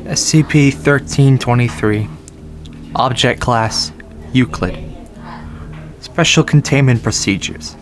SCP-1323. Object Class Euclid. Special Containment Procedures.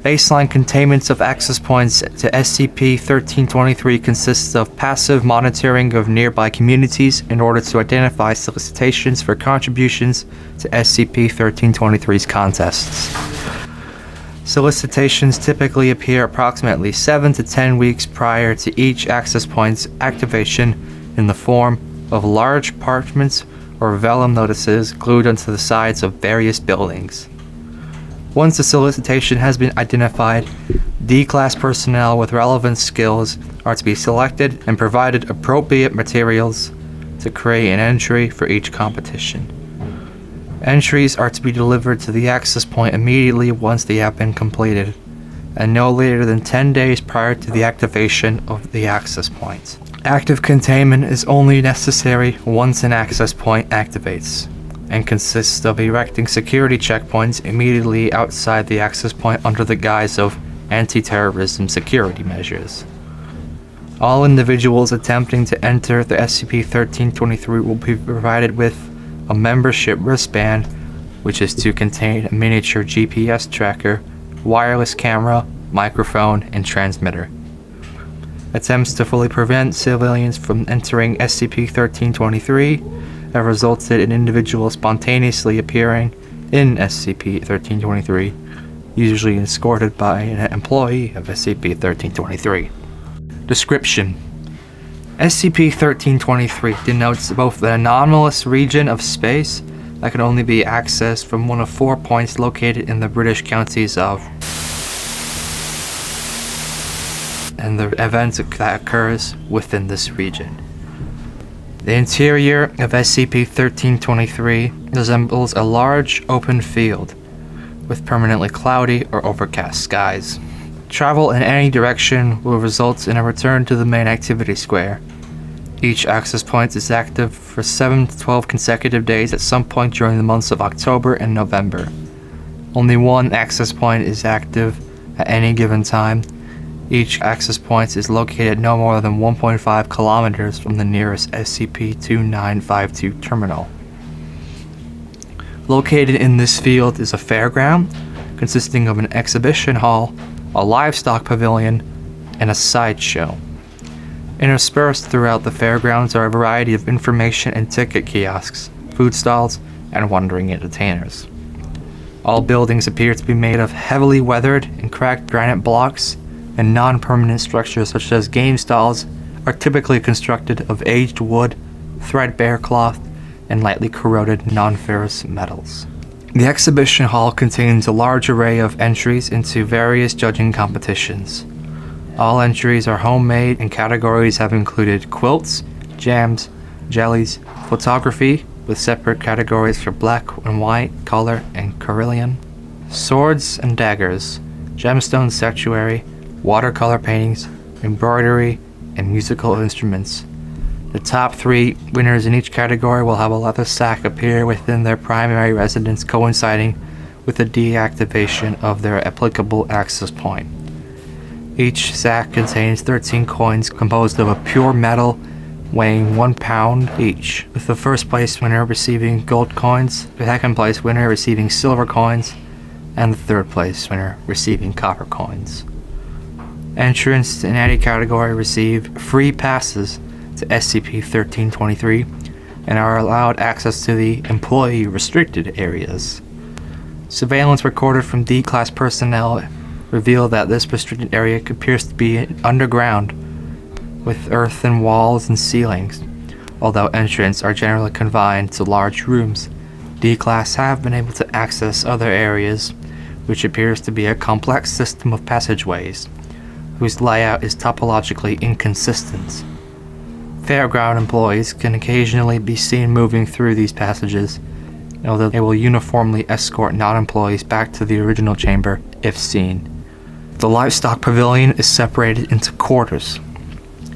Baseline containment of access points to SCP-1323 consists of passive monitoring of nearby communities in order to identify solicitations for contributions to SCP-1323's contests. Solicitations typically appear approximately 7 to 10 weeks prior to each access point's activation in the form of large parchments or vellum notices glued onto the sides of various buildings. Once the solicitation has been identified, D-Class personnel with relevant skills are to be selected and provided appropriate materials to create an entry for each competition. Entries are to be delivered to the access point immediately once they have been completed, and no later than 10 days prior to the activation of the access point. Active containment is only necessary once an access point activates, and consists of erecting security checkpoints immediately outside the access point under the guise of anti-terrorism security measures. All individuals attempting to enter the SCP-1323 will be provided with a membership wristband, which is to contain a miniature GPS tracker, wireless camera, microphone, and transmitter. Attempts to fully prevent civilians from entering SCP-1323 have resulted in individuals spontaneously appearing in SCP-1323, usually escorted by an employee of SCP-1323. Description: SCP-1323 denotes both an anomalous region of space that can only be accessed from one of 4 points located in the British counties of, and the event that occurs within this region. The interior of SCP-1323 resembles a large open field with permanently cloudy or overcast skies. Travel in any direction will result in a return to the main activity square. Each access point is active for 7 to 12 consecutive days at some point during the months of October and November. Only one access point is active at any given time. Each access point is located no more than 1.5 kilometers from the nearest SCP-2952 terminal. Located in this field is a fairground, consisting of an exhibition hall, a livestock pavilion, and a sideshow. Interspersed throughout the fairgrounds are a variety of information and ticket kiosks, food stalls, and wandering entertainers. All buildings appear to be made of heavily weathered and cracked granite blocks, and non-permanent structures such as game stalls are typically constructed of aged wood, threadbare cloth, and lightly corroded non-ferrous metals. The exhibition hall contains a large array of entries into various judging competitions. All entries are homemade, and categories have included quilts, jams, jellies, photography, with separate categories for black and white, color, and carillon, swords and daggers, gemstone statuary, watercolor paintings, embroidery, and musical instruments. The top 3 winners in each category will have a leather sack appear within their primary residence, coinciding with the deactivation of their applicable access point. Each sack contains 13 coins composed of a pure metal weighing 1 pound each, with the first place winner receiving gold coins, the second place winner receiving silver coins, and the third place winner receiving copper coins. Entrants in any category receive free passes to SCP-1323 and are allowed access to the employee restricted areas. Surveillance recorded from D-Class personnel reveal that this restricted area appears to be underground, with earthen walls and ceilings. Although entrants are generally confined to large rooms, D-Class have been able to access other areas, which appears to be a complex system of passageways, whose layout is topologically inconsistent. Fairground employees can occasionally be seen moving through these passages, although they will uniformly escort non-employees back to the original chamber if seen. The Livestock Pavilion is separated into quarters,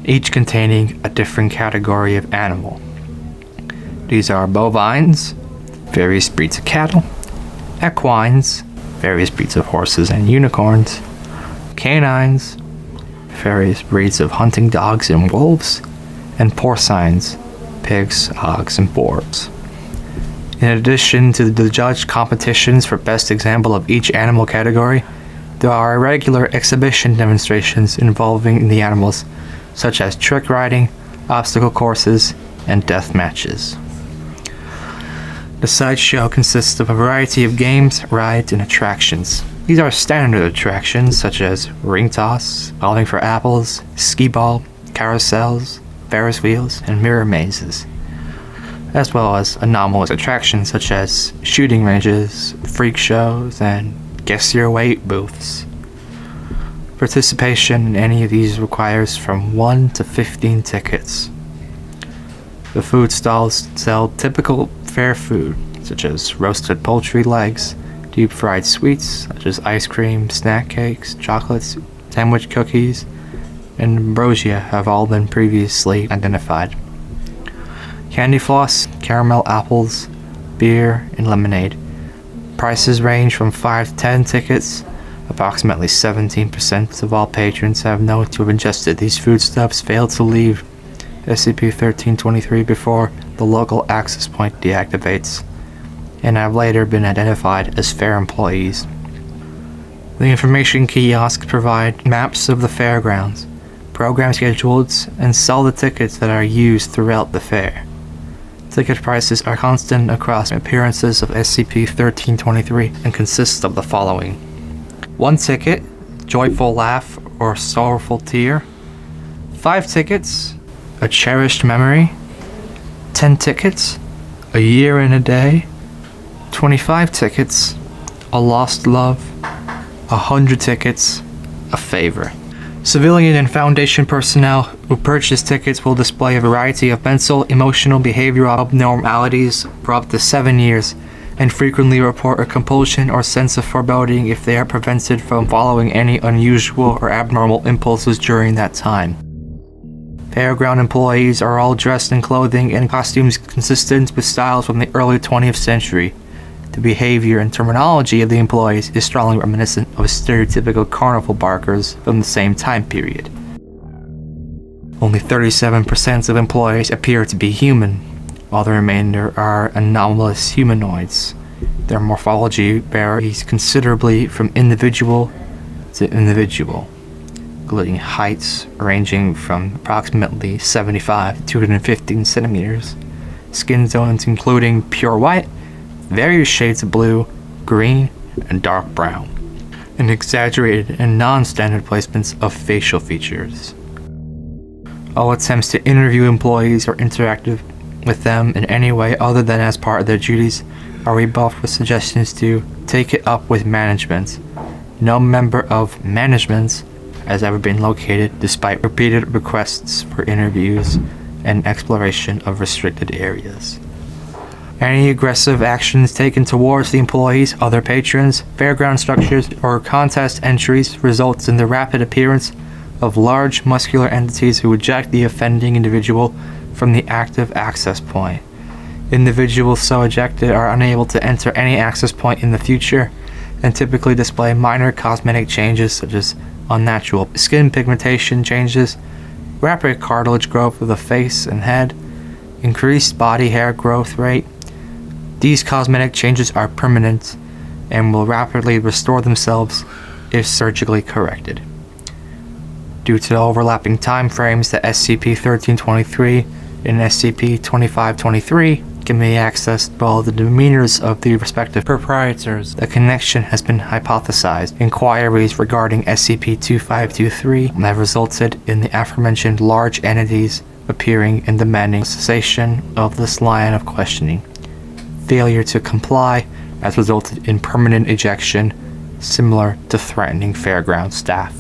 each containing a different category of animal. These are bovines, various breeds of cattle, equines, various breeds of horses and unicorns, canines, various breeds of hunting dogs and wolves, and porcines, pigs, hogs, and boars. In addition to the judged competitions for best example of each animal category, there are irregular exhibition demonstrations involving the animals, such as trick riding, obstacle courses, and death matches. The sideshow consists of a variety of games, rides, and attractions. These are standard attractions such as ring toss, bowling for apples, skee ball, carousels, Ferris wheels, and mirror mazes, as well as anomalous attractions such as shooting ranges, freak shows, and guess your weight booths. Participation in any of these requires from 1 to 15 tickets. The food stalls sell typical fair food, such as roasted poultry legs, deep-fried sweets, such as ice cream, snack cakes, chocolates, sandwich cookies, and ambrosia have all been previously identified. Candy floss, caramel apples, beer, and lemonade. Prices range from 5 to 10 tickets. Approximately 17% of all patrons have known to have ingested these foodstuffs failed to leave SCP-1323 before the local access point deactivates, and have later been identified as fair employees. The information kiosks provide maps of the fairgrounds, program schedules, and sell the tickets that are used throughout the fair. Ticket prices are constant across appearances of SCP-1323 and consist of the following: 1 ticket, joyful laugh or sorrowful tear; 5 tickets, a cherished memory; 10 tickets, a year and a day; 25 tickets, a lost love; 100 tickets, a favor. Civilian and Foundation personnel who purchase tickets will display a variety of mental, emotional, behavioral abnormalities for up to 7 years, and frequently report a compulsion or sense of foreboding if they are prevented from following any unusual or abnormal impulses during that time. Fairground employees are all dressed in clothing and costumes consistent with styles from the early 20th century. The behavior and terminology of the employees is strongly reminiscent of stereotypical carnival barkers from the same time period. Only 37% of employees appear to be human, while the remainder are anomalous humanoids. Their morphology varies considerably from individual to individual, including heights ranging from approximately 75 to 215 centimeters, skin tones including pure white, various shades of blue, green, and dark brown, and exaggerated and non-standard placements of facial features. All attempts to interview employees or interact with them in any way other than as part of their duties are rebuffed with suggestions to take it up with management. No member of management has ever been located despite repeated requests for interviews and exploration of restricted areas. Any aggressive actions taken towards the employees, other patrons, fairground structures, or contest entries results in the rapid appearance of large muscular entities who eject the offending individual from the active access point. Individuals so ejected are unable to enter any access point in the future and typically display minor cosmetic changes such as unnatural skin pigmentation changes, rapid cartilage growth of the face and head, increased body hair growth rate. These cosmetic changes are permanent and will rapidly restore themselves if surgically corrected. Due to the overlapping time frames that SCP-1323 and SCP-2523 can be accessed by the demeanors of the respective proprietors, the connection has been hypothesized. Inquiries regarding SCP-2523 have resulted in the aforementioned large entities appearing and demanding cessation of this line of questioning. Failure to comply has resulted in permanent ejection, similar to threatening fairground staff.